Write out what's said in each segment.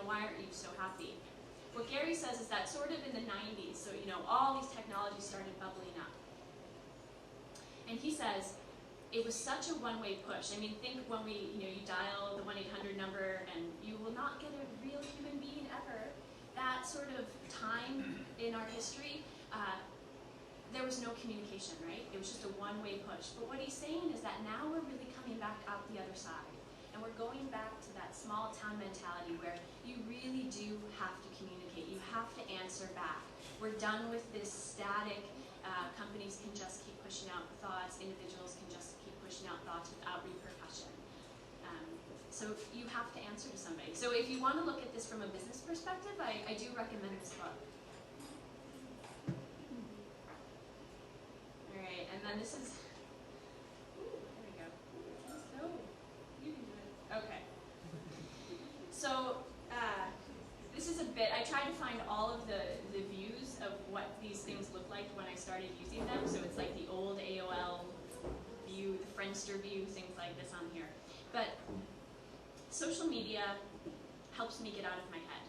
why aren't you so happy? What Gary says is that sort of in the 90s, so all these technologies started bubbling up. And he says, it was such a one-way push. I mean, think when you dial the 1-800 number and you will not get a real human being ever. That sort of time in our history, there was no communication, right? It was just a one-way push. But what he's saying is that now we're really coming back out the other side. And we're going back to that small town mentality where you really do have to communicate. You have to answer back. We're done with this static, companies can just keep pushing out thoughts, individuals can just keep pushing out thoughts without repercussion. So you have to answer to somebody. So if you want to look at this from a business perspective, I do recommend this book. Alright, and then this is, there we go. So, you can do it. Okay. So, this is a bit, I tried to find all of the views of what these things looked like when I started using them. So it's like the old AOL view, the Friendster view, things like this on here. But social media helps me get out of my head.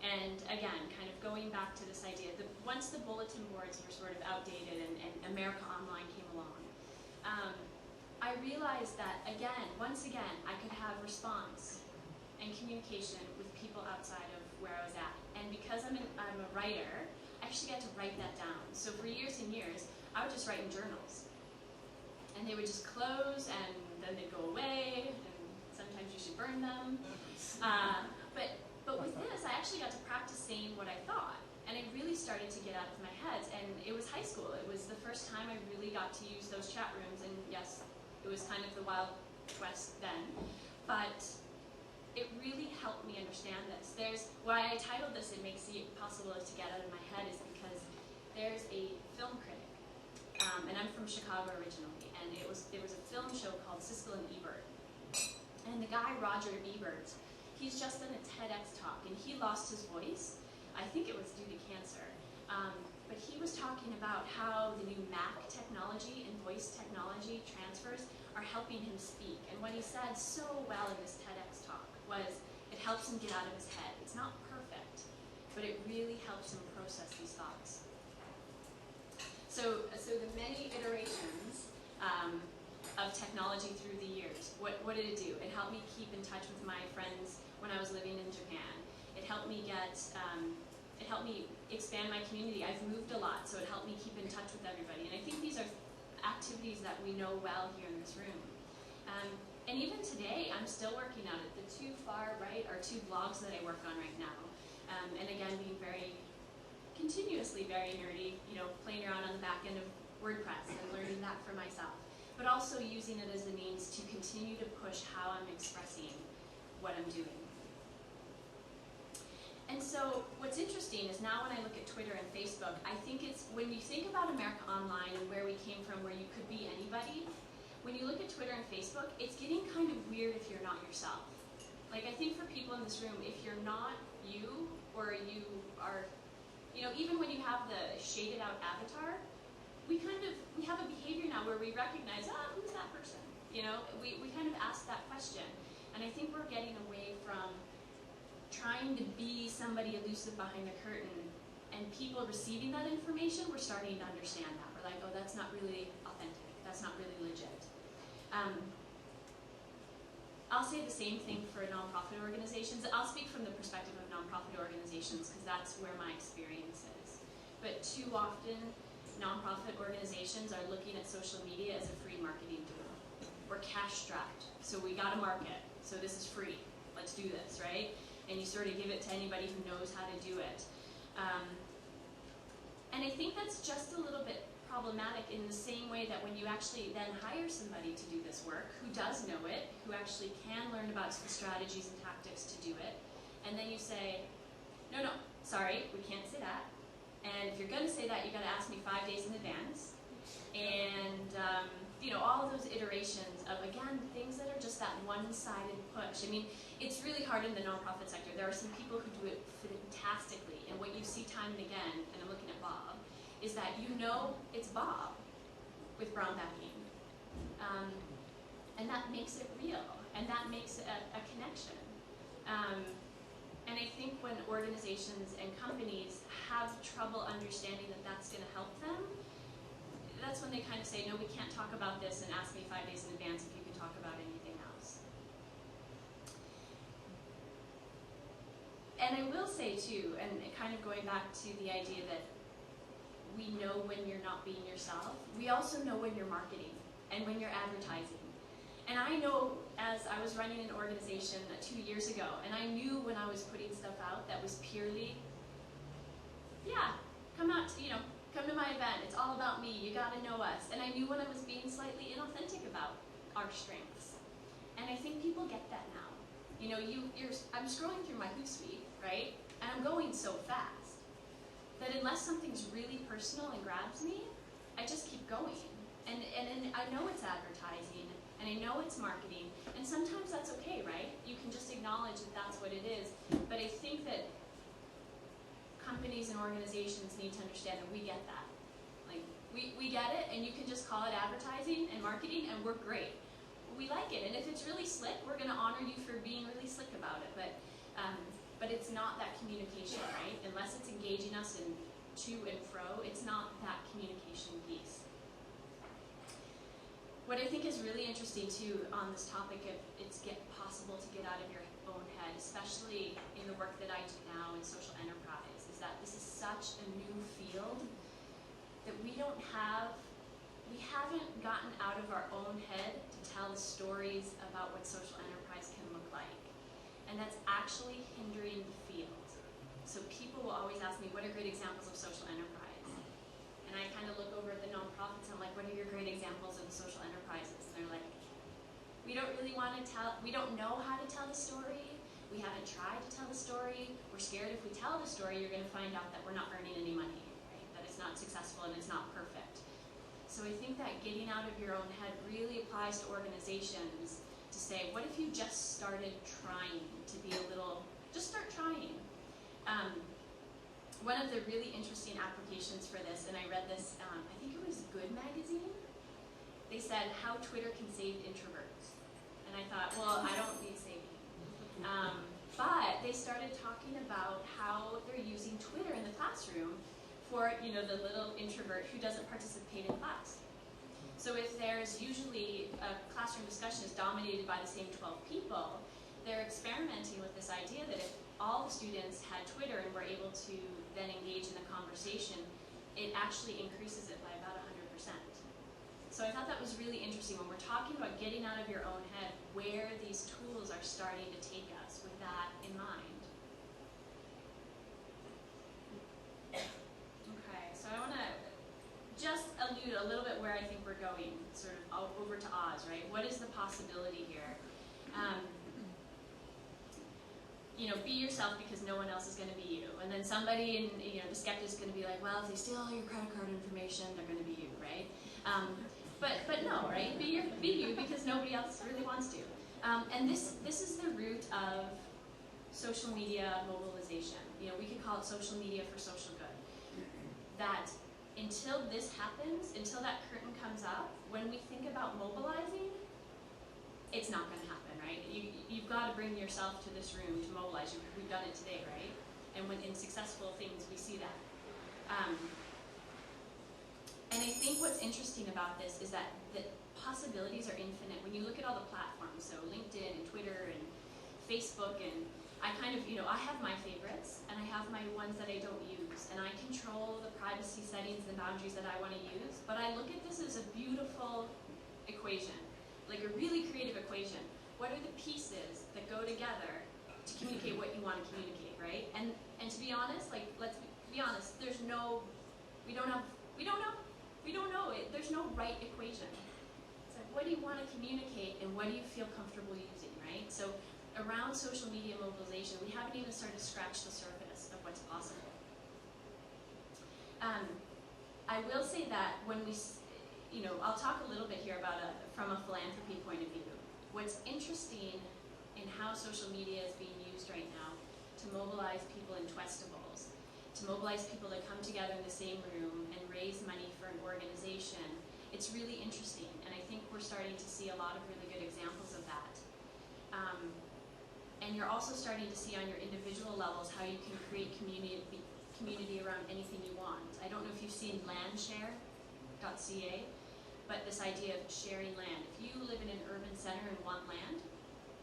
And again, kind of going back to this idea that once the bulletin boards were sort of outdated and America Online came along, I realized that once again, I could have response and communication with people outside of where I was at. And because I'm a writer, I actually got to write that down. So for years and years, I would just write in journals. And they would just close, and then they'd go away, and sometimes you should burn them. But with this, I actually got to practice saying what I thought. And it really started to get out of my head. And it was high school. It was the first time I really got to use those chat rooms. And yes, it was kind of the Wild West then. But it really helped me understand this. Why I titled this, It Makes It Possible to Get Out of My Head, is because there's a film critic. And I'm from Chicago originally. And there was a film show called Siskel and Ebert. And the guy, Roger Ebert, he's just done a TEDx talk, and he lost his voice. I think it was due to cancer. But he was talking about how the new Mac technology and voice technology transfers are helping him speak. And what he said so well in this TEDx talk was, it helps him get out of his head. It's not perfect, but it really helps him process these thoughts. So the many iterations of technology through the years, what did it do? It helped me keep in touch with my friends when I was living in Japan. It helped me expand my community. I've moved a lot, so it helped me keep in touch with everybody. And I think these are activities that we know well here in this room. And even today, I'm still working on it. The two far right are two blogs that I work on right now. And again, being continuously very nerdy, playing around on the back end of WordPress and learning that for myself. But also using it as a means to continue to push how I'm expressing what I'm doing. And so what's interesting is now when I look at Twitter and Facebook, I think it's, when you think about America Online and where we came from, where you could be anybody, when you look at Twitter and Facebook, it's getting kind of weird if you're not yourself. Like, I think for people in this room, if you're not you, or you are, even when you have the shaded out avatar, we have a behavior now where we recognize, who's that person? We kind of ask that question. And I think we're getting away from trying to be somebody elusive behind the curtain, and people receiving that information, we're starting to understand that. We're like, oh, that's not really authentic. That's not really legit. I'll say the same thing for nonprofit organizations. I'll speak from the perspective of nonprofit organizations because that's where my experience is. But too often, nonprofit organizations are looking at social media as a free marketing tool. We're cash-strapped, so we got to market. So this is free. Let's do this, right? And you sort of give it to anybody who knows how to do it. And I think that's just a little bit problematic in the same way that when you actually then hire somebody to do this work, who does know it, who actually can learn about the strategies and tactics to do it, and then you say, no, sorry, we can't say that. And if you're going to say that, you've got to ask me 5 days in advance. And all of those iterations of, again, things that are just that one-sided push. I mean, it's really hard in the nonprofit sector. There are some people who do it fantastically, and what you see time and again, and I'm looking at Bob, is that it's Bob with brown backing. And that makes it real, and that makes it a connection. And I think when organizations and companies have trouble understanding that that's going to help them, that's when they kind of say, no, we can't talk about this, and ask me 5 days in advance if you can talk about anything else. And I will say too, and kind of going back to the idea that we know when you're not being yourself, we also know when you're marketing and when you're advertising. And I know, as I was running an organization 2 years ago, and I knew when I was putting stuff out that was purely, yeah, come out, come to my event, it's all about me, you gotta know us. And I knew when I was being slightly inauthentic about our strengths. And I think people get that now. I'm scrolling through my Hootsuite, right? And I'm going so fast that unless something's really personal and grabs me, I just keep going. And I know it's advertising, and I know it's marketing, and sometimes that's okay, right? You can just acknowledge that that's what it is. But I think that companies and organizations need to understand that we get that. Like, we get it, and you can just call it advertising and marketing, and we're great. We like it, and if it's really slick, we're going to honor you for being really slick about it. But it's not that communication, right? Unless it's engaging us in to and fro, it's not that communication piece. What I think is really interesting too on this topic of it's possible to get out of your own head, especially in the work that I do now in social enterprise, is that this is such a new field that we haven't gotten out of our own head to tell the stories about what social enterprise can look like. And that's actually hindering the field. So people will always ask me, what are great examples of social enterprise? And I kind of look over at the nonprofits and I'm like, what are your great examples of social enterprises? And they're like, we don't really want to tell, we don't know how to tell the story. We haven't tried to tell the story. We're scared if we tell the story, you're going to find out that we're not earning any money, right? That it's not successful and it's not perfect. So I think that getting out of your own head really applies to organizations to say, what if you just started trying to be just start trying. One of the really interesting applications for this, and I read this, I think it was Good Magazine, they said how Twitter can save introverts. And I thought, well, I don't need saving. But they started talking about how they're using Twitter in the classroom for the little introvert who doesn't participate in class. So if there's usually a classroom discussion is dominated by the same 12 people, they're experimenting with this idea that if all the students had Twitter and were able to then engage in the conversation, it actually increases it by about 100%. So I thought that was really interesting when we're talking about getting out of your own head, where these tools are starting to take us with that in mind. Okay, so I want to just allude a little bit where I think we're going, sort of over to Oz, right? What is the possibility here? Be yourself because no one else is going to be you. And then somebody, the skeptic is going to be like, well, if they steal all your credit card information, they're going to be you, right? But no, right? Be you because nobody else really wants to. And this is the root of social media mobilization. We could call it social media for social good. That until this happens, until that curtain comes up, when we think about mobilizing, it's not going to happen, right? You've got to bring yourself to this room to mobilize. We've done it today, right? And when in successful things, we see that. And I think what's interesting about this is that the possibilities are infinite. When you look at all the platforms, so LinkedIn and Twitter and Facebook, and I kind of, I have my favorites, and I have my ones that I don't use, and I control the privacy settings and boundaries that I want to use, but I look at this as a beautiful equation, like a really creative equation. What are the pieces that go together to communicate what you want to communicate, right? And to be honest, let's be honest, we don't know. There's no right equation. It's like, what do you want to communicate and what do you feel comfortable using, right? So around social media mobilization, we haven't even started to scratch the surface of what's possible. I will say that when we, I'll talk a little bit here about from a philanthropy point of view. What's interesting in how social media is being used right now to mobilize people in Twestivals, to mobilize people to come together in the same room and raise money for an organization, it's really interesting. And I think we're starting to see a lot of really good examples of that. And you're also starting to see on your individual levels how you can create community around anything you want. I don't know if you've seen landshare.ca, but this idea of sharing land. If you live in an urban center and want land,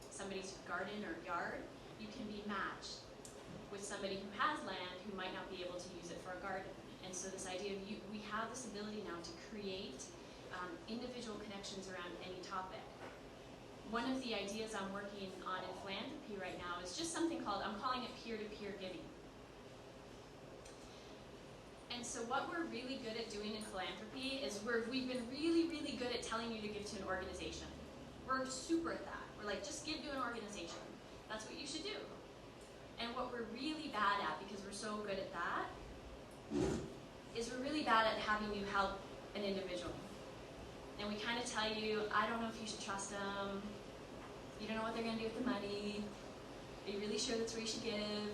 somebody's garden or yard, you can be matched with somebody who has land who might not be able to use it for a garden. And so this idea of we have this ability now to create individual connections around any topic. One of the ideas I'm working on in philanthropy right now is just something called, I'm calling it peer-to-peer giving. And so what we're really good at doing in philanthropy is we've been really, really good at telling you to give to an organization. We're super at that. We're like, just give to an organization. That's what you should do. And what we're really bad at, because we're so good at that, is we're really bad at having you help an individual. And we kind of tell you, I don't know if you should trust them. You don't know what they're going to do with the money. Are you really sure that's where you should give?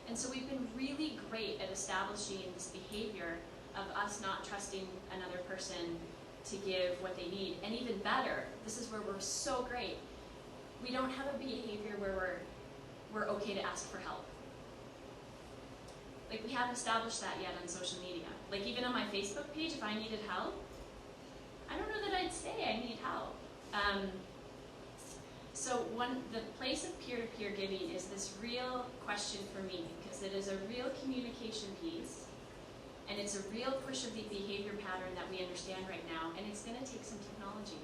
And so we've been really great at establishing this behavior of us not trusting another person to give what they need. And even better, this is where we're so great. We don't have a behavior where we're okay to ask for help. Like, we haven't established that yet on social media. Like, even on my Facebook page, if I needed help, I don't know that I'd say I need help. So the place of peer-to-peer giving is this real question for me, because it is a real communication piece, and it's a real push of the behavior pattern that we understand right now, and it's going to take some technology.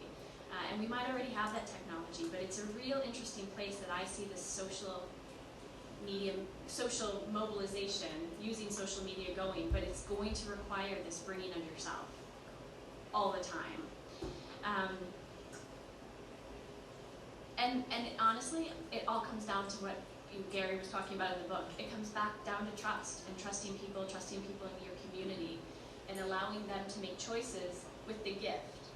And we might already have that technology, but it's a real interesting place that I see this social mobilization, using social media going, but it's going to require this bringing of yourself all the time. And honestly, it all comes down to what Gary was talking about in the book. It comes back down to trust, and trusting people in your community, and allowing them to make choices with the gift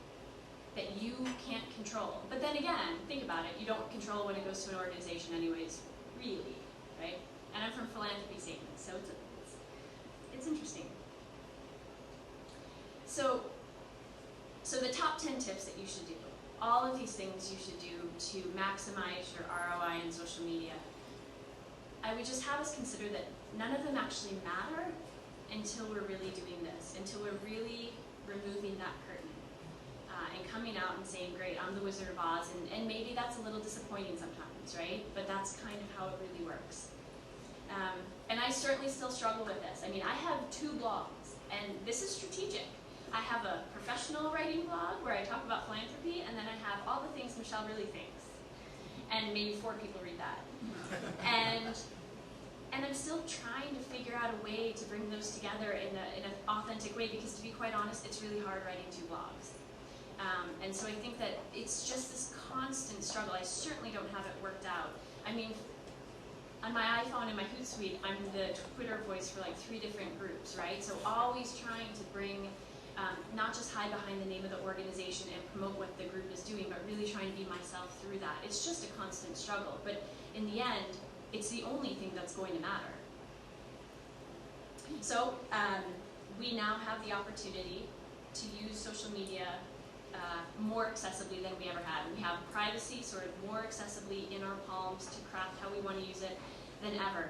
that you can't control. But then again, think about it, you don't control when it goes to an organization anyways, really, right? And I'm from philanthropy statements, so it's interesting. So the top 10 tips that you should do. All of these things you should do to maximize your ROI in social media. I would just have us consider that none of them actually matter until we're really doing this, until we're really removing that curtain and coming out and saying, great, I'm the Wizard of Oz, and maybe that's a little disappointing sometimes, right? But that's kind of how it really works. And I certainly still struggle with this. I mean, I have 2 blogs, and this is strategic. I have a professional writing blog where I talk about philanthropy, and then I have all the things Michelle really thinks. And maybe 4 people read that. And I'm still trying to figure out a way to bring those together in an authentic way, because to be quite honest, it's really hard writing 2 blogs. And so I think that it's just this constant struggle. I certainly don't have it worked out. I mean, on my iPhone and my Hootsuite, I'm the Twitter voice for like 3 different groups, right? So always trying to bring not just hide behind the name of the organization and promote what the group is doing, but really trying to be myself through that. It's just a constant struggle, but in the end, it's the only thing that's going to matter. So we now have the opportunity to use social media more accessibly than we ever had. We have privacy sort of more accessibly in our palms to craft how we want to use it than ever.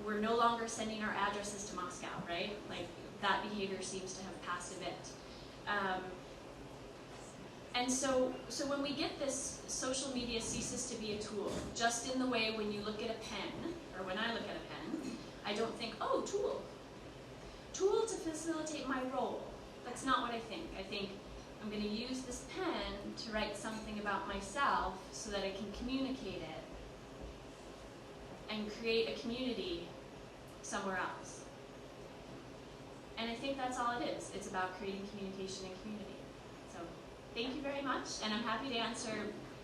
We're no longer sending our addresses to Moscow, right? Like, that behavior seems to have passed a bit. And so when we get this, social media ceases to be a tool, just in the way when you look at a pen, or when I look at a pen, I don't think, oh, tool. Tool to facilitate my role. That's not what I think. I think I'm going to use this pen to write something about myself so that I can communicate it and create a community somewhere else. And I think that's all it is. It's about creating communication and community. So thank you very much, and I'm happy to answer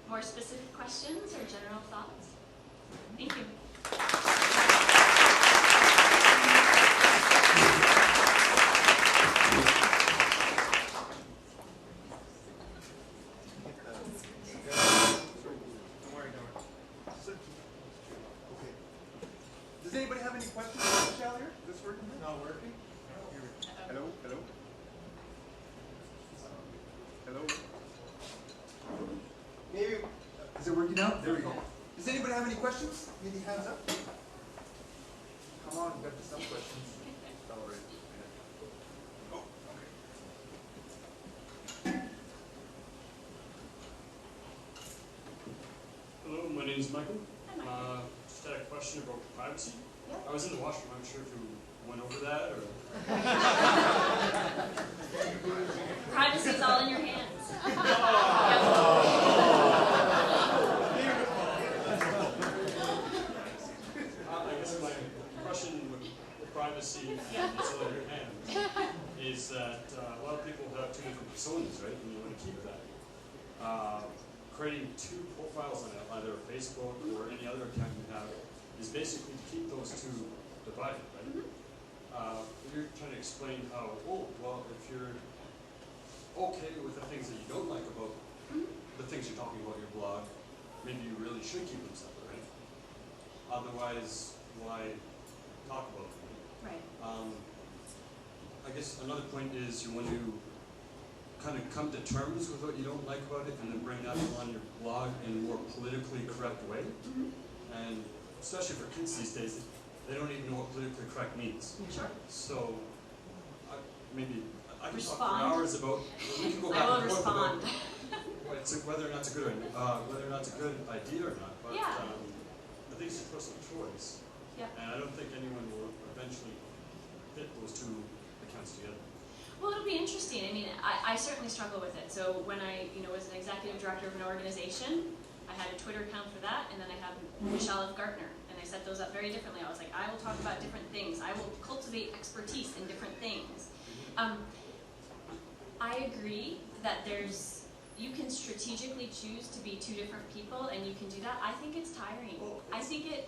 more specific questions or general thoughts. Thank you. Does anybody have any questions for Michelle here? Is this working? Not working? Hello? Hello? Hello? Maybe, is it working now? There we go. Does anybody have any questions? Any hands up? Come on, we've got some questions. All right. Oh, okay. Hello, my name is Michael. Hi, Michael. Just had a question about privacy. Yep. I was in the washroom. I'm not sure if you went over that or. Privacy's all in your hands. Yep. I guess my question with privacy is all in your hands is that a lot of people have two different personas, right? And you want to keep that. Creating two profiles on either Facebook or any other account you have is basically to keep those two divided, right? You're trying to explain how, well, if you're okay with the things that you don't like about the things you're talking about in your blog, maybe you really should keep them separate, right? Otherwise, why talk about them? Right. I guess another point is you want to kind of come to terms with what you don't like about it and then bring that on your blog in a more politically correct way. And especially for kids these days, they don't even know what politically correct means. Sure. So maybe I can Respond. talk for hours about. We can go back I will and forth respond. about whether or not it's a good idea or not. But Yeah. I think it's a personal choice. Yeah. And I don't think anyone will eventually fit those two accounts together. Well, it'll be interesting. I mean, I certainly struggle with it. So when I, was an executive director of an organization, I had a Twitter account for that, and then I have Michelle F. Gartner, and I set those up very differently. I was like, I will talk about different things. I will cultivate expertise in different things. I agree that you can strategically choose to be two different people, and you can do that. I think it's tiring. I think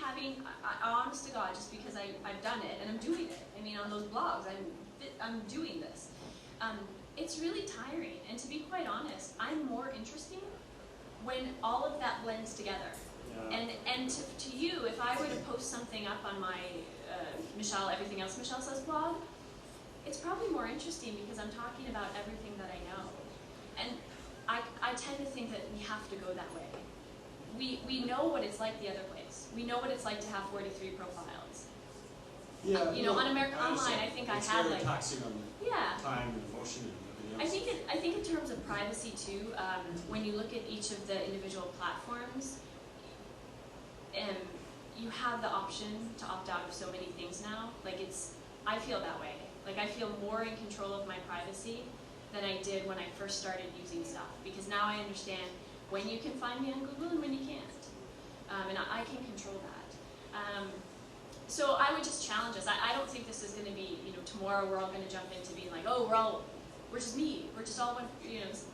having, honest to God, just because I've done it, and I'm doing it. I mean, on those blogs, I'm doing this. It's really tiring, and to be quite honest, I'm more interesting when all of that blends together. Yeah. And to you, if I were to post something up on my Everything Else Michelle Says blog, it's probably more interesting because I'm talking about everything that I know. And I tend to think that we have to go that way. We know what it's like the other place. We know what it's like to have 43 profiles. Yeah. On America Online, I think I had like taxing on time and emotion and everything else. I think in terms of privacy too, when you look at each of the individual platforms, you have the option to opt out of so many things now. I feel that way. I feel more in control of my privacy than I did when I first started using stuff, because now I understand when you can find me on Google and when you can't, and I can control that. So I would just challenge us. I don't think this is going to be, tomorrow we're all going to jump into being like, oh, we're just me, we're just all one,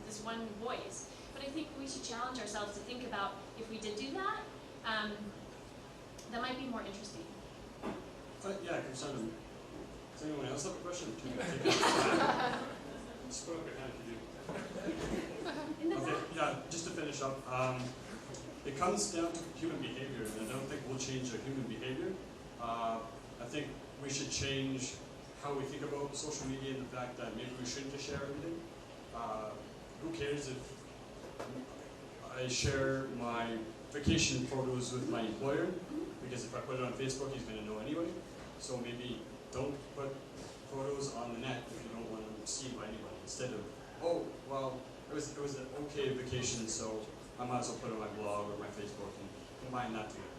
this one voice. But I think we should challenge ourselves to think about if we did do that, that might be more interesting. Yeah, does anyone else have a question? Just put up your hand if you do. Okay, yeah, just to finish up, it comes down to human behavior, and I don't think we'll change our human behavior. I think we should change how we think about social media and the fact that maybe we shouldn't just share everything. Who cares if I share my vacation photos with my employer? Because if I put it on Facebook, he's going to know anyway. So maybe don't put photos on the net if you don't want them seen by anybody. Instead of, oh, well, it was an okay vacation, so I might as well put it on my blog or my Facebook and combine that together.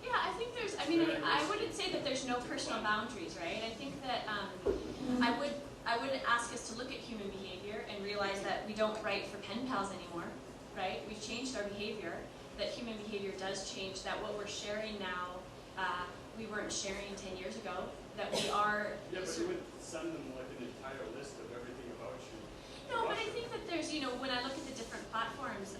Yeah, I think I wouldn't say that there's no personal boundaries, right? I think that I would ask us to look at human behavior and realize that we don't write for pen pals anymore, right? We've changed our behavior, that human behavior does change, that what we're sharing now, we weren't sharing 10 years ago, that we are... Yeah, but you would send them like an entire list of everything about you. No, but I think that there's, when I look at the different platforms,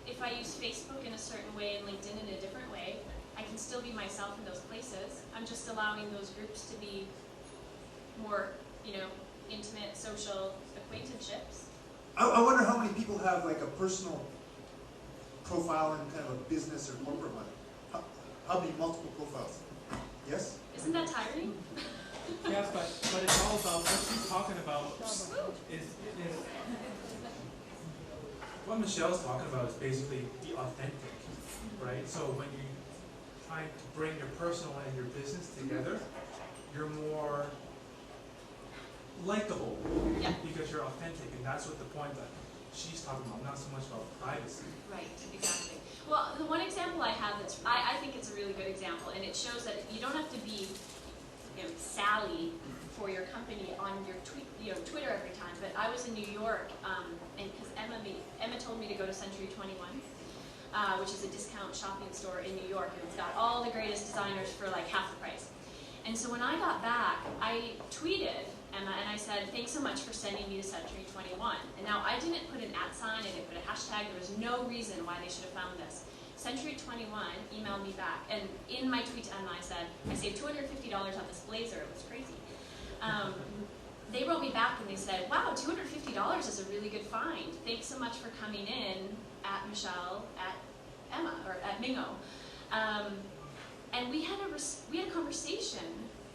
if I use Facebook in a certain way and LinkedIn in a different way, I can still be myself in those places. I'm just allowing those groups to be more, intimate social acquaintanceships. I wonder how many people have like a personal profile and kind of a business or corporate one. How many multiple profiles? Yes? Isn't that tiring? Yes, but it's all about what she's talking about. what Michelle's talking about is basically be authentic, right? So when you try to bring your personal and your business together, you're more likable because you're authentic, and that's what the point that she's talking about, not so much about privacy. Right, exactly. Well, the one example I have that's, I think it's a really good example, and it shows that you don't have to be, Sally for your company on your Twitter every time. But I was in New York, and because Emma told me to go to Century 21, which is a discount shopping store in New York, and it's got all the greatest designers for like half the price. And so when I got back, I tweeted Emma and I said, thanks so much for sending me to Century 21. And now I didn't put an @sign, I didn't put a hashtag, there was no reason why they should have found this. Century 21 emailed me back, and in my tweet to Emma I said, I saved $250 on this blazer, it was crazy. They wrote me back and they said, wow, $250 is a really good find. Thanks so much for coming in at Michelle, at Emma, or at Mingo. And we had a conversation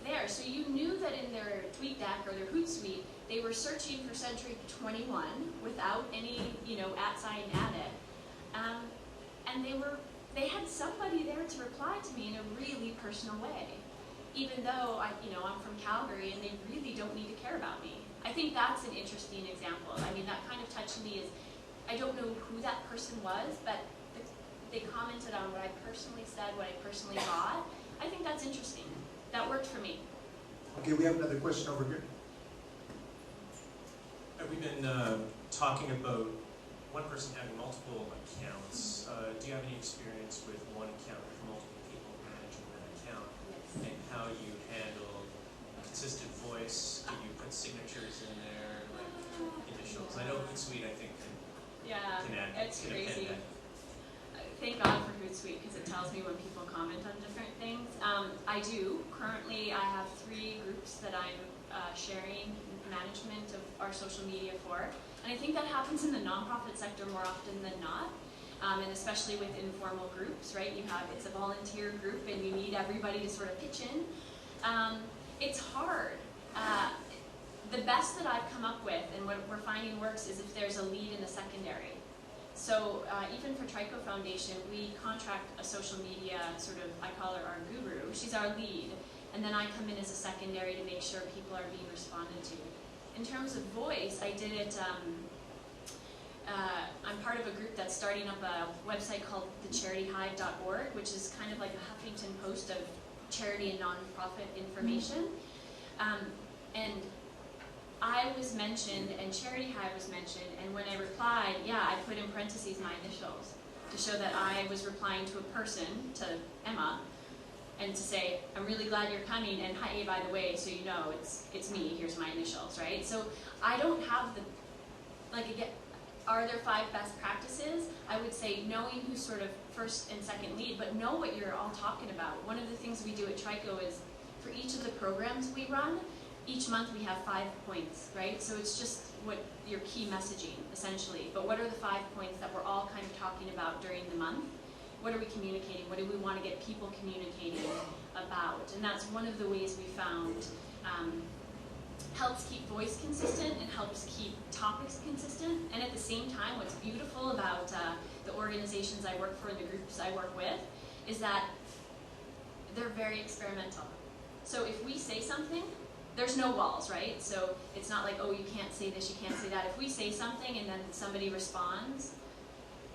there, so you knew that in their tweet deck or their Hootsuite, they were searching for Century 21 without any, @sign added. And they had somebody there to reply to me in a really personal way, even though I'm from Calgary and they really don't need to care about me. I think that's an interesting example. I mean, that kind of touched me. I don't know who that person was, but they commented on what I personally said, what I personally thought. I think that's interesting. That worked for me. Okay, we have another question over here. We've been talking about one person having multiple accounts. Do you have any experience with one account with multiple people managing that account? Yes. And how you handle a consistent voice? Do you put signatures in there, like initials? I know Hootsuite, I think, can add. It's can crazy. append that. Thank God for Hootsuite because it tells me when people comment on different things. I do. Currently, I have 3 groups that I'm sharing management of our social media for. And I think that happens in the nonprofit sector more often than not, and especially with informal groups, right? It's a volunteer group and you need everybody to sort of pitch in. It's hard. The best that I've come up with and what we're finding works is if there's a lead in the secondary. So even for Trico Foundation, we contract a social media I call her our guru. She's our lead. And then I come in as a secondary to make sure people are being responded to. In terms of voice, I did it, I'm part of a group that's starting up a website called thecharityhive.org, which is kind of like a Huffington Post of charity and nonprofit information. And I was mentioned, and Charity Hive was mentioned, and when I replied, I put in parentheses my initials to show that I was replying to a person, to Emma, and to say, I'm really glad you're coming, and hi, by the way, so you know, it's me, here's my initials, right? So I don't have again, are there 5 best practices? I would say knowing who's sort of first and second lead, but know what you're all talking about. One of the things we do at Trico is, for each of the programs we run, each month we have 5 points, right? So it's just what your key messaging, essentially. But what are the 5 points that we're all kind of talking about during the month? What are we communicating? What do we want to get people communicating about? And that's one of the ways we found helps keep voice consistent and helps keep topics consistent. And at the same time, what's beautiful about the organizations I work for and the groups I work with is that they're very experimental. So if we say something, there's no walls, right? So it's not like, oh, you can't say this, you can't say that. If we say something and then somebody responds,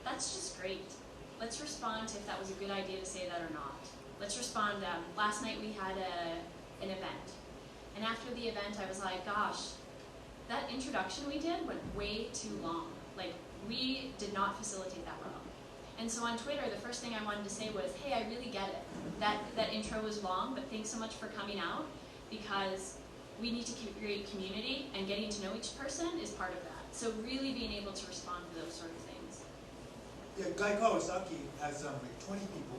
that's just great. Let's respond to if that was a good idea to say that or not. Let's respond. Last night we had an event. And after the event, I was like, gosh, that introduction we did went way too long. Like, we did not facilitate that well. And so on Twitter, the first thing I wanted to say was, hey, I really get it. That intro was long, but thanks so much for coming out, because we need to create community, and getting to know each person is part of that. So really being able to respond to those sort of things. Yeah, Guy Kawasaki has like 20 people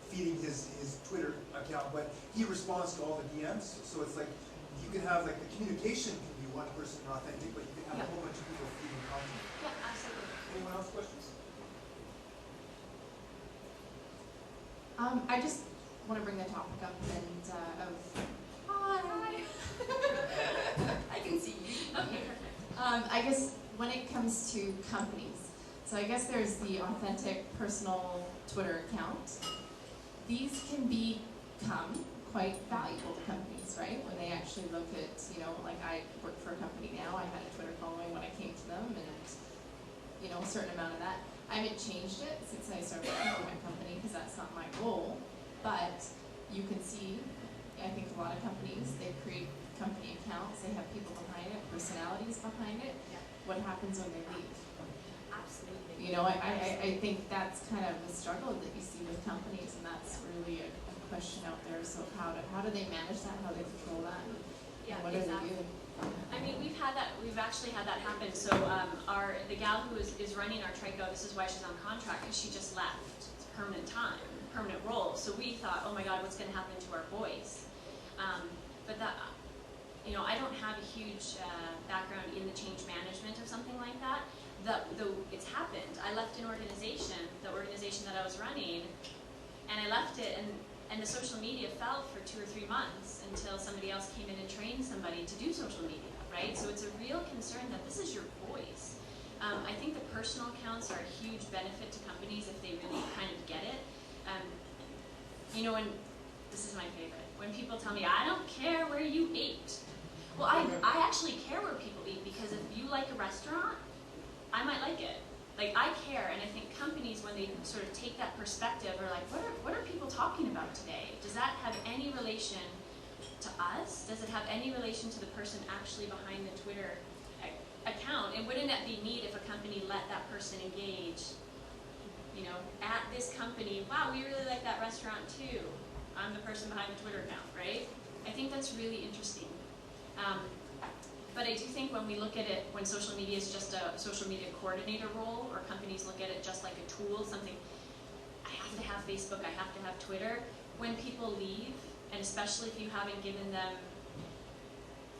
feeding his Twitter account, but he responds to all the DMs. So it's like you can have like the communication can be one person authentic, but you can have a whole bunch of people feeding content. Yeah, absolutely. Anyone else questions? I just want to bring the topic up and hi. I can see you. Okay, perfect. I guess when it comes to companies, So I guess there's the authentic personal Twitter account. These can become quite valuable to companies, right? When they actually look at, like I work for a company now, I had a Twitter following when I came to them, and a certain amount of that. I haven't changed it since I started working for my company because that's not my role, but you can see, I think a lot of companies, they create company accounts, they have people behind it, personalities behind it. What happens when they leave? Absolutely. I think that's kind of the struggle that you see with companies, and that's really a question out there. So how do they manage that? How do they control that? Yeah, What exactly. do they do? I mean, we've actually had that happen. So the gal who is running our Trico, this is why she's on contract, because she just left. It's permanent time, permanent role. So we thought, oh my God, what's going to happen to our voice? But that, I don't have a huge background in the change management of something like that. Though it's happened. I left an organization, the organization that I was running, and I left it, and the social media fell for 2 or 3 months until somebody else came in and trained somebody to do social media, right? So it's a real concern that this is your voice. I think the personal accounts are a huge benefit to companies if they really kind of get it. And this is my favorite, when people tell me, I don't care where you ate. Well, I actually care where people eat, because if you like a restaurant, I might like it. Like, I care, and I think companies, when they sort of take that perspective, are like, what are people talking about today? Does that have any relation to us? Does it have any relation to the person actually behind the Twitter account? And wouldn't that be neat if a company let that person engage, at this company? Wow, we really like that restaurant too. I'm the person behind the Twitter account, right? I think that's really interesting. But I do think when we look at it, when social media is just a social media coordinator role, or companies look at it just like a tool, something, I have to have Facebook, I have to have Twitter. When people leave, and especially if you haven't given them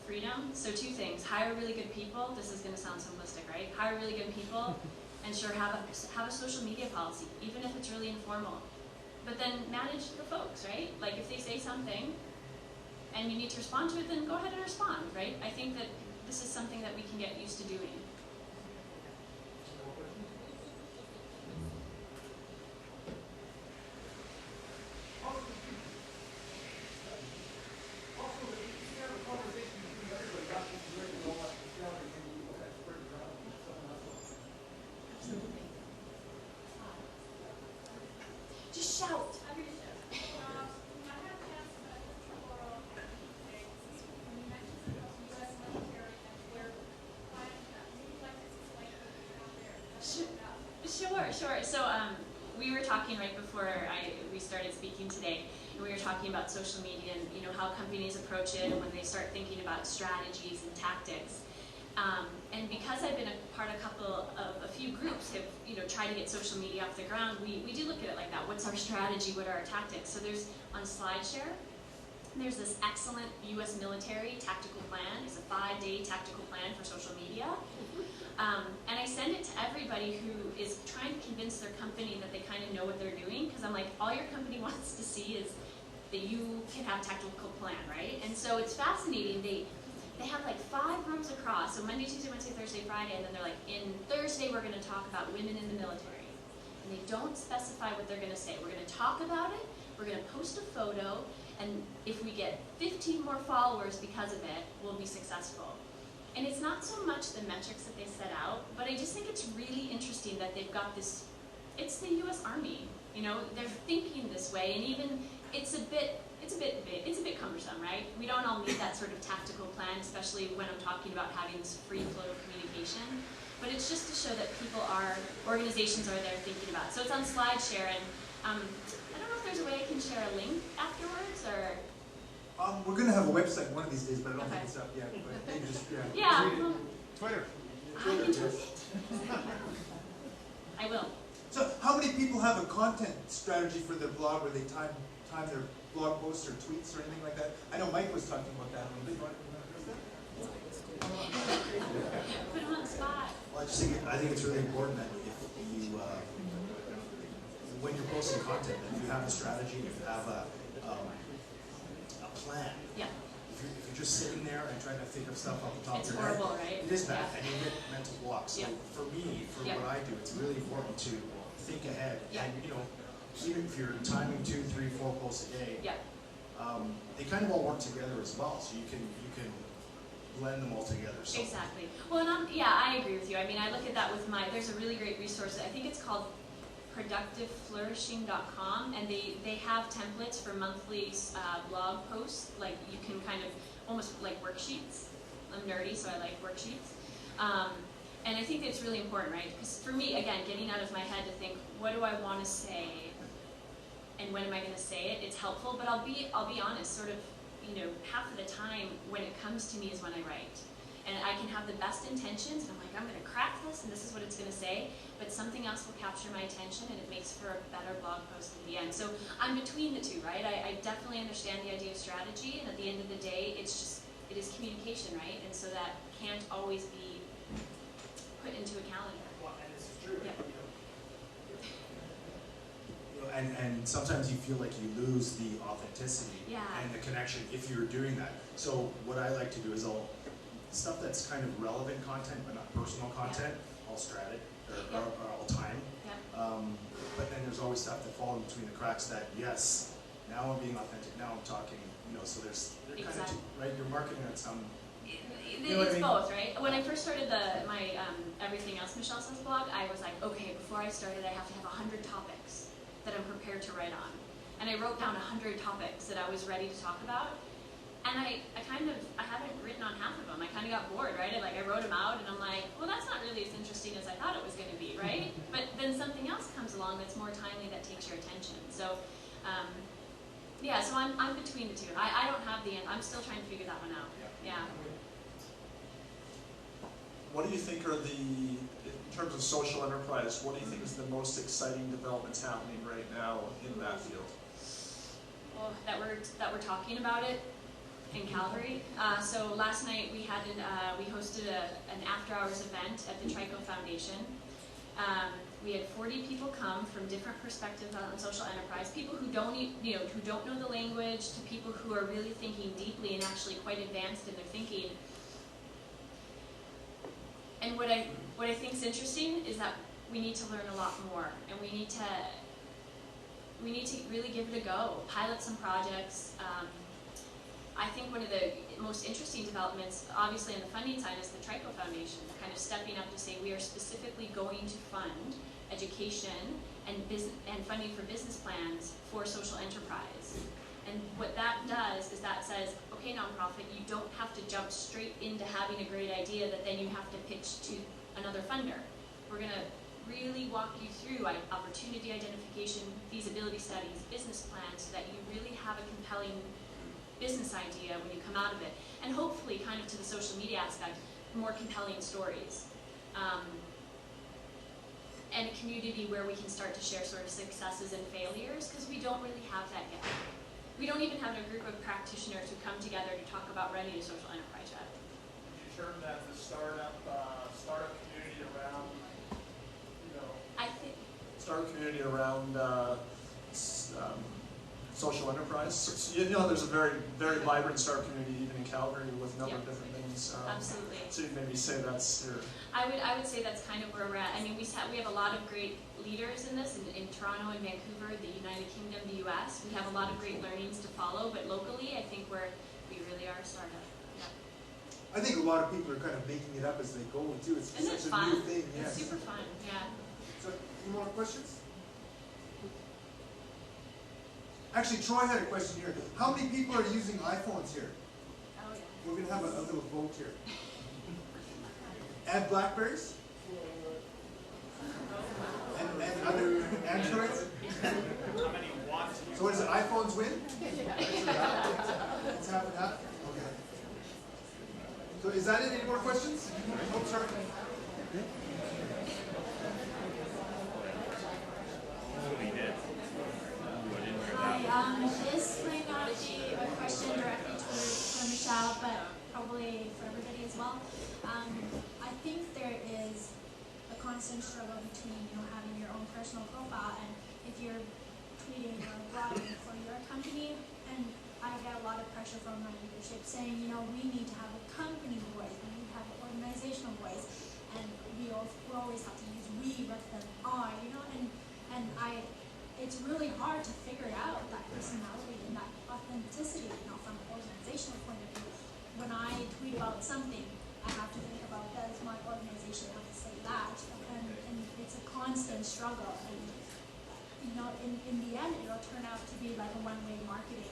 freedom, so 2 things: hire really good people. This is going to sound simplistic, right? Hire really good people, and sure, have a social media policy, even if it's really informal. But then manage the folks, right? Like, if they say something, and you need to respond to it, then go ahead and respond, right? I think that this is something that we can get used to doing. Absolutely. Just shout. Sure. So we were talking right before we started speaking today, and we were talking about social media and how companies approach it, and when they start thinking about strategies and tactics. And because I've been a part of a few groups have tried to get social media off the ground, we do look at it like that. What's our strategy? What are our tactics? So there's on SlideShare, there's this excellent U.S. military tactical plan. It's a 5-day tactical plan for social media. And I send it to everybody who is trying to convince their company that they kind of know what they're doing, because I'm like, all your company wants to see is that you can have a tactical plan, right? And so it's fascinating. They have like 5 rooms across, so Monday, Tuesday, Wednesday, Thursday, Friday, and then they're like, in Thursday we're going to talk about women in the military. And they don't specify what they're going to say. We're going to talk about it, we're going to post a photo, and if we get 15 more followers because of it, we'll be successful. And it's not so much the metrics that they set out, but I just think it's really interesting that they've got this, it's the U.S. Army, they're thinking this way, and even it's a bit cumbersome, right? We don't all need that sort of tactical plan, especially when I'm talking about having this free flow of communication. But it's just to show that organizations are there thinking about it. So it's on SlideShare, and I don't know if there's a way I can share a link afterwards, or... We're going to have a website one of these days, but I don't think Okay. it's up yet. But maybe just, Yeah, well, Twitter. I can do it. I will. So how many people have a content strategy for their blog where they time their blog posts or tweets or anything like that? I know Mike was talking about that a little bit. Put him on the spot. Well, I think it's really important that if you, when you're posting content, that if you have a strategy, if you have a plan, Yeah. if you're just sitting there and trying to think of stuff off the top It's of your head, horrible, right? it is bad, Yeah. and you get mental blocks. So Yeah. for me, for Yeah. what I do, it's really important to think ahead. Yeah. And even if you're timing 2, 3, 4 posts a day, Yeah. they kind of all work together as well. So you can blend them all together. So Exactly. Well, and I agree with you. I mean, I look at that with there's a really great resource. I think it's called productiveflourishing.com, and they have templates for monthly blog posts. Like, you can kind of almost like worksheets. I'm nerdy, so I like worksheets. And I think it's really important, right? Because for me, again, getting out of my head to think, what do I want to say, and when am I going to say it? It's helpful, but I'll be honest. Sort of, half of the time when it comes to me is when I write. And I can have the best intentions, and I'm like, I'm going to crack this, and this is what it's going to say, but something else will capture my attention, and it makes for a better blog post in the end. So I'm between the two, right? I definitely understand the idea of strategy, and at the end of the day, it is communication, right? And so that can't always be put into a calendar. Well, and this is true. Yeah. And sometimes you feel like you lose the authenticity Yeah. and the connection if you're doing that. So what I like to do is stuff that's kind of relevant content but not personal content, I'll strat it or I'll time. Yeah. But then there's always stuff that falls in between the cracks that, yes, now I'm being authentic, now I'm talking, so they're kind of, Exactly. right, you're marketing at some, It's know what I mean? both, right? When I first started my Everything Else Michelle Says blog, I was like, okay, before I started, I have to have 100 topics that I'm prepared to write on. And I wrote down 100 topics that I was ready to talk about. And I haven't written on half of them. I kind of got bored, right? I wrote them out, and I'm like, well, that's not really as interesting as I thought it was going to be, right? But then something else comes along that's more timely, that takes your attention. So, so I'm between the two. I don't have the end. I'm still trying to figure that one out. Yeah. What do you think are in terms of social enterprise, what do you think is the most exciting developments happening right now in that field? Well, that we're talking about it in Calgary. So last night we hosted an after-hours event at the Trico Foundation. We had 40 people come from different perspectives on social enterprise. People who don't know the language, to people who are really thinking deeply and actually quite advanced in their thinking. And what I think is interesting is that we need to learn a lot more, and we need to really give it a go, pilot some projects. I think one of the most interesting developments, obviously on the funding side, is the Trico Foundation, kind of stepping up to say we are specifically going to fund education and funding for business plans for social enterprise. And what that does is that says, okay, nonprofit, you don't have to jump straight into having a great idea that then you have to pitch to another funder. We're going to really walk you through opportunity identification, feasibility studies, business plans, so that you really have a compelling business idea when you come out of it. And hopefully, kind of to the social media aspect, more compelling stories. And a community where we can start to share sort of successes and failures, because we don't really have that yet. We don't even have a group of practitioners who come together to talk about running a social enterprise yet. You term that the startup community around, I think. Startup community around social enterprise. So, there's a very, very vibrant startup community even in Calgary with a number of different things. Absolutely. So you'd maybe say that's your... I would say that's kind of where we're at. I mean, we have a lot of great leaders in this, in Toronto and Vancouver, the United Kingdom, the US. We have a lot of great learnings to follow, but locally, I think we really are a startup. Yeah. I think a lot of people are kind of making it up as they go too. It's Isn't it such a fun? new thing. It's Yes. super fun, yeah. So, any more questions? Actually, Troy had a question here. How many people are using iPhones here? Oh, yeah. We're going to have a little vote here. And Blackberries? And other Androids? how many watts? So what is it, iPhones win? It's half and half? Okay. So is that it? Any more questions? Oh, sorry. Hi, this might not be a question directly for Michelle, but probably for everybody as well. I think there is a constant struggle between having your own personal profile and if you're tweeting or blogging for your company, and I get a lot of pressure from my leadership saying, you know, we need to have a company voice, we need to have an organizational voice, and we always have to use we rather than I, you know, and it's really hard to figure out that personality and that authenticity, you know, from an organizational point of view. When I tweet about something, I have to think about does my organization have to say that, and it's a constant struggle. And you know, in the end, it'll turn out to be like a one-way marketing,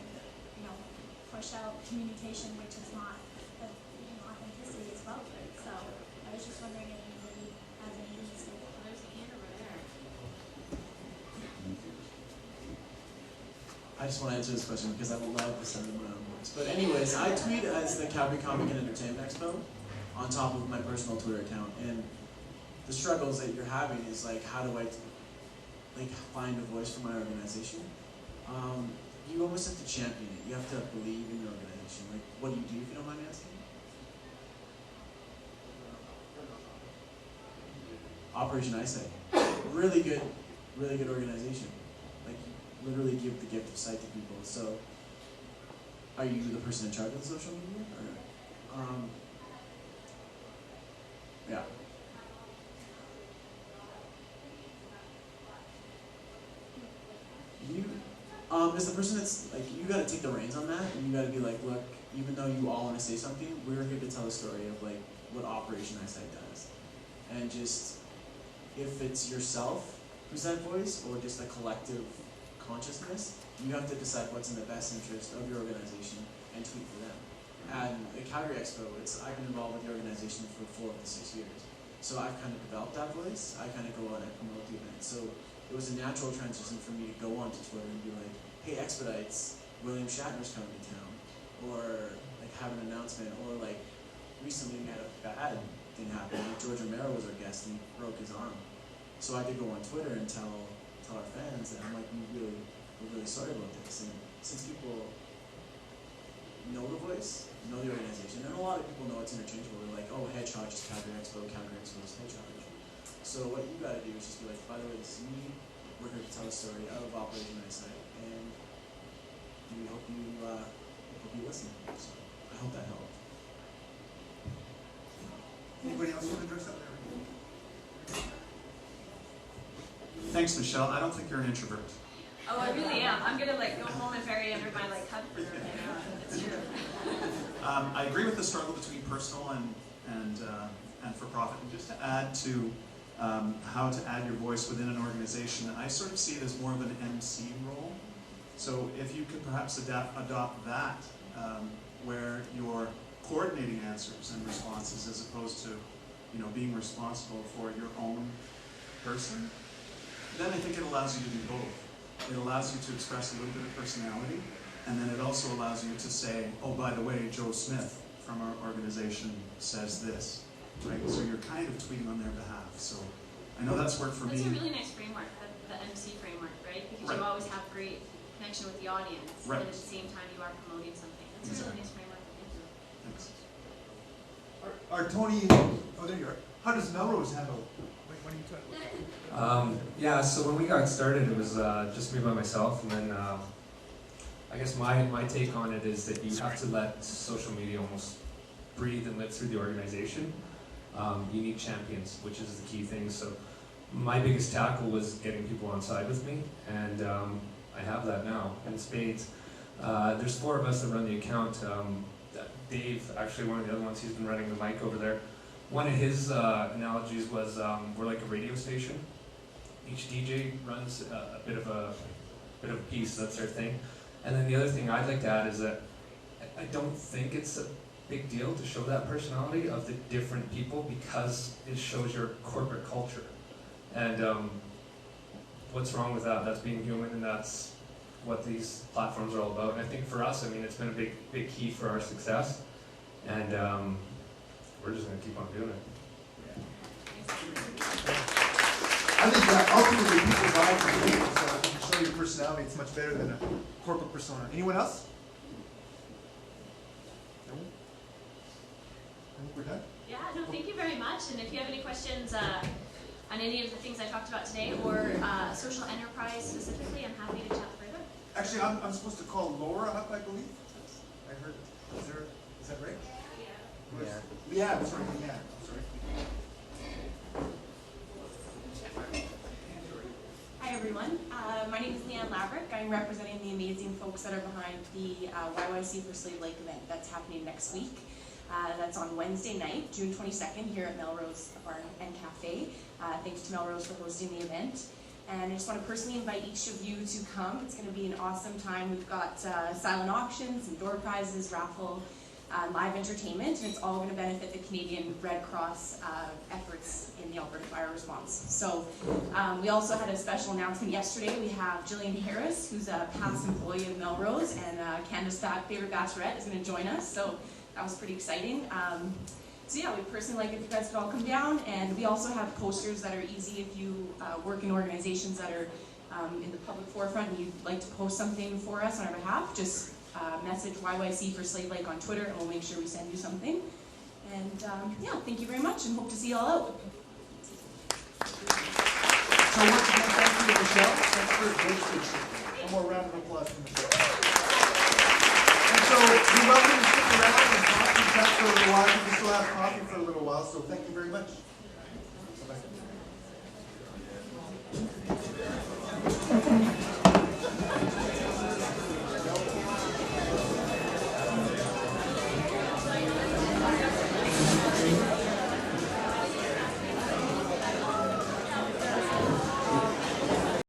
you know, push out communication, which is not, you know, authenticity as well. So I was just wondering if anybody has anything to say. There's a hand over there. I just want to answer this question because I love the sound of my own voice. But anyways, I tweet as the Calgary Comic and Entertainment Expo on top of my personal Twitter account. And the struggles that you're having is like, how do I find a voice for my organization? You almost have to champion it. You have to believe in your organization. Like, what do you do if you don't mind me asking? Operation Eyesight. Really good organization. Like, literally give the gift of sight to people. So, are you the person in charge of the social media? Or, yeah. You, as the person that's, like, you gotta take the reins on that, and you gotta be like, look, even though you all wanna say something, we're here to tell a story of, like, what Operation Eyesight does. And just, if it's yourself who's that voice, or just a collective consciousness, you have to decide what's in the best interest of your organization and tweet for them. And the Calgary Expo, I've been involved with the organization for 4 of the 6 years. So I've kind of developed that voice. I kind of go out and promote the event. So it was a natural transition for me to go onto Twitter and be like, hey, Expedites, William Shatner's coming to town. Or like have an announcement. Or like recently we had a bad thing happen. Like George Romero was our guest and he broke his arm. So I had to go on Twitter and tell our fans that I'm like, we're really sorry about this. And since people know the voice, know the organization, and a lot of people know it's interchangeable. They're like, oh, Hedgehog is Calgary Expo is Hedgehog. So what you gotta do is just be like, by the way, this is me. We're here to tell a story of Operation Eyesight, and we hope you listen. So I hope that helped. Anybody else want to address that? Thanks, Michelle. I don't think you're an introvert. Oh, I really am. I'm gonna like go home and bury under my like hug for her. It's true. I agree with the struggle between personal and for profit. And just to add to how to add your voice within an organization, I sort of see it as more of an MC role. So if you could perhaps adopt that, where you're coordinating answers and responses as opposed to, being responsible for your own person, then I think it allows you to do both. It allows you to express a little bit of personality, and then it also allows you to say, oh, by the way, Joe Smith from our organization says this, right? So you're kind of tweeting on their behalf. So I know that's worked for me. That's a really nice framework, the MC framework, right? Because you always have great connection with the audience, right, and at the same time you are promoting something. That's a really nice framework. Thanks. Our Tony, oh, there you are. How does Melrose handle? What are you talking about? Yeah, so when we got started, it was just me by myself, and then I guess my take on it is that you have to let social media almost breathe and live through the organization. You need champions, which is the key thing. So my biggest tackle was getting people on side with me, and I have that now in spades. There's 4 of us that run the account. Dave, actually one of the other ones, he's been running the mic over there. One of his analogies was we're like a radio station. Each DJ runs a bit of a piece, that's their thing. And then the other thing I'd like to add is that I don't think it's a big deal to show that personality of the different people because it shows your corporate culture. And what's wrong with that? That's being human, and that's what these platforms are all about. And I think for us, I mean, it's been a big key for our success. And we're just going to keep on doing it. I think that ultimately people buy from people, so if you can show your personality, it's much better than a corporate persona. Anyone else? No? I think we're done. Yeah, no, thank you very much. And if you have any questions on any of the things I talked about today, or social enterprise specifically, I'm happy to chat further. Actually, I'm supposed to call Laura up, I believe. I heard, is that right? Yeah. Yeah, sorry, yeah, sorry. Hi everyone, my name is Leanne Laverick. I'm representing the amazing folks that are behind the YYC for Slave Lake event that's happening next week. That's on Wednesday night, June 22nd, here at Melrose Bar and Cafe. Thanks to Melrose for hosting the event. And I just want to personally invite each of you to come. It's going to be an awesome time. We've got silent auctions and door prizes, raffle, live entertainment, and it's all going to benefit the Canadian Red Cross efforts in the Alberta fire response. So we also had a special announcement yesterday. We have Jillian Harris, who's a past employee of Melrose, and Candace's favorite bachelorette is going to join us. So that was pretty exciting. So yeah, we'd personally like if you guys could all come down, and we also have posters that are easy if you work in organizations that are in the public forefront and you'd like to post something for us on our behalf. Just message YYC for Slave Lake on Twitter, and we'll make sure we send you something. And yeah, thank you very much, and hope to see you all out. So once again, thank you, Michelle. Thanks for a great speech. One more round of applause for Michelle. And so you're welcome to stick around and talk and chat for a little while. You can still have coffee for a little while, so thank you very much. Bye-bye.